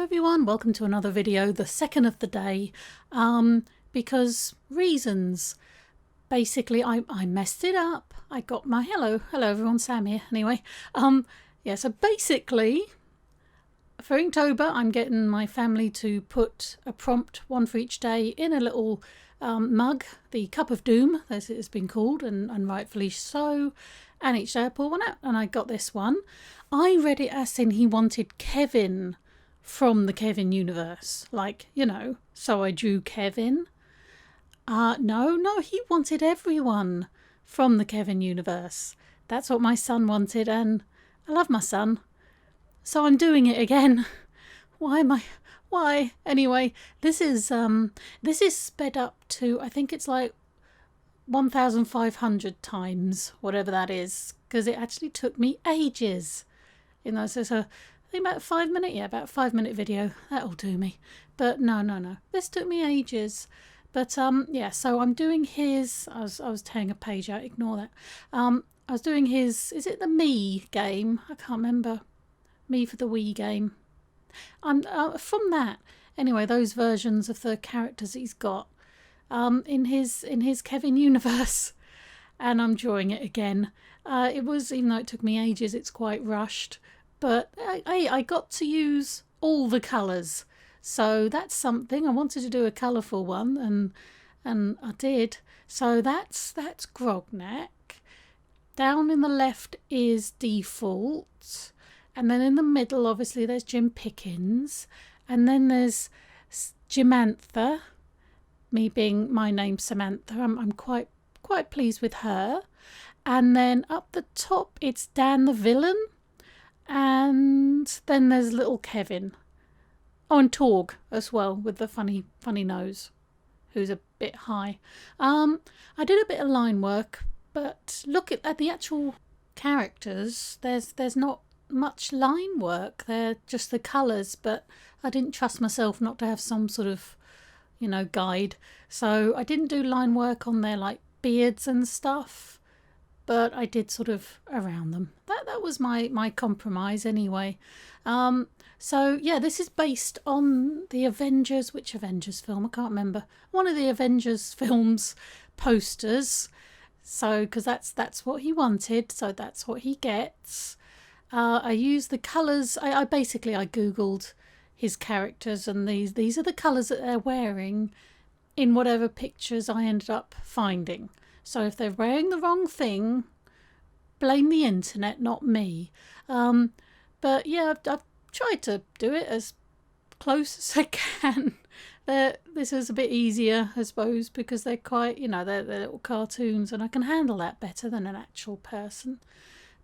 everyone, welcome to another video, the second of the day, because reasons. Basically, I messed it up. I got my hello everyone, Sam here. Anyway, yeah, so basically for Inktober I'm getting my family to put a prompt, one for each day, in a little mug, the Cup of Doom as it has been called, and rightfully so, and each day I pull one out, and I got this one. I read it as in he wanted Kevin from the Kevin universe, like, you know, so I drew Kevin. No, he wanted everyone from the Kevin universe. That's what my son wanted, and I love my son, so I'm doing it again. Why? Anyway, this is sped up to, I think it's like 1,500 times, whatever that is, because it actually took me ages. You know, so I think about 5 minute, yeah, about 5 minute video. That'll do me. But no. This took me ages. But yeah, so I'm doing his. I was tearing a page out. Ignore that. I was doing his. Is it the Me game? I can't remember. Me for the Wii game. I'm from that. Anyway, those versions of the characters he's got in his Kevin universe, and I'm drawing it again. It was, even though it took me ages, it's quite rushed, but I got to use all the colours. So that's something. I wanted to do a colourful one, and I did. So that's Grognak. Down in the left is Default, and then in the middle, obviously, there's Jim Pickens, and then there's Jimantha. Me being my name, Samantha. I'm quite pleased with her. And then up the top, it's Dan the villain, and then there's little Kevin. Oh, and Torg as well, with the funny nose, who's a bit high. I did a bit of line work, but look at the actual characters. There's not much line work. They're just the colours, but I didn't trust myself not to have some sort of, you know, guide. So I didn't do line work on their like beards and stuff, but I did sort of around them. That was my compromise anyway. So yeah, this is based on the Avengers. Which Avengers film? I can't remember. One of the Avengers films posters. So because that's what he wanted, so that's what he gets. I used the colours. I basically googled his characters, and these are the colours that they're wearing in whatever pictures I ended up finding. So if they're wearing the wrong thing, blame the internet, not me. But yeah, I've tried to do it as close as I can. This is a bit easier, I suppose, because they're quite, you know, they're little cartoons, and I can handle that better than an actual person.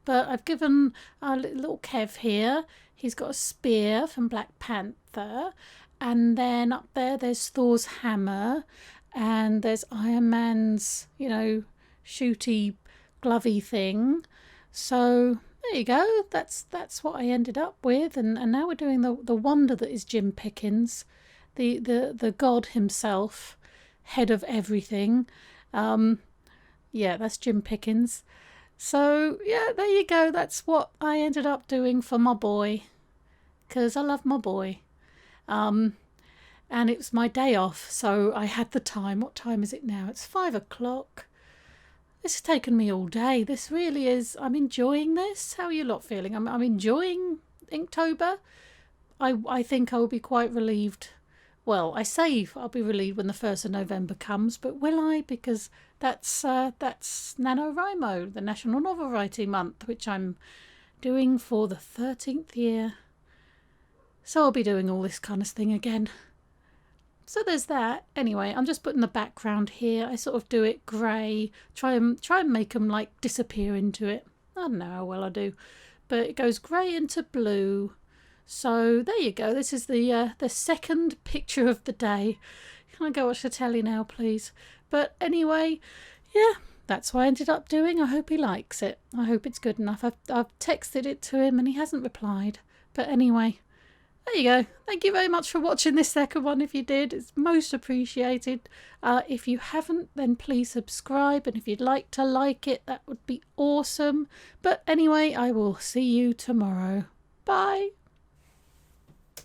But I've given a little Kev here. He's got a spear from Black Panther. And then up there's Thor's hammer. And there's Iron Man's, you know, shooty, glovey thing. So there you go. That's what I ended up with. And now we're doing the wonder that is Jim Pickens. The god himself, head of everything. Yeah, that's Jim Pickens. So yeah, there you go. That's what I ended up doing for my boy, because I love my boy. And it was my day off, so I had the time. What time is it now? It's 5 o'clock. This has taken me all day. This really is. I'm enjoying this. How are you lot feeling? I'm enjoying Inktober. I think I will be quite relieved. Well, I say I'll be relieved when the 1st of November comes, but will I? Because that's NaNoWriMo, the National Novel Writing Month, which I'm doing for the 13th year. So I'll be doing all this kind of thing again. So there's that. Anyway, I'm just putting the background here. I sort of do it grey, try and make them like disappear into it. I don't know how well I do, but it goes grey into blue. So there you go. This is the second picture of the day. Can I go watch the telly now, please? But anyway, yeah, that's what I ended up doing. I hope he likes it. I hope it's good enough. I've texted it to him and he hasn't replied. But anyway, there you go. Thank you very much for watching this second one. If you did, it's most appreciated. If you haven't, then please subscribe. And if you'd like to like it, that would be awesome. But anyway, I will see you tomorrow. Bye.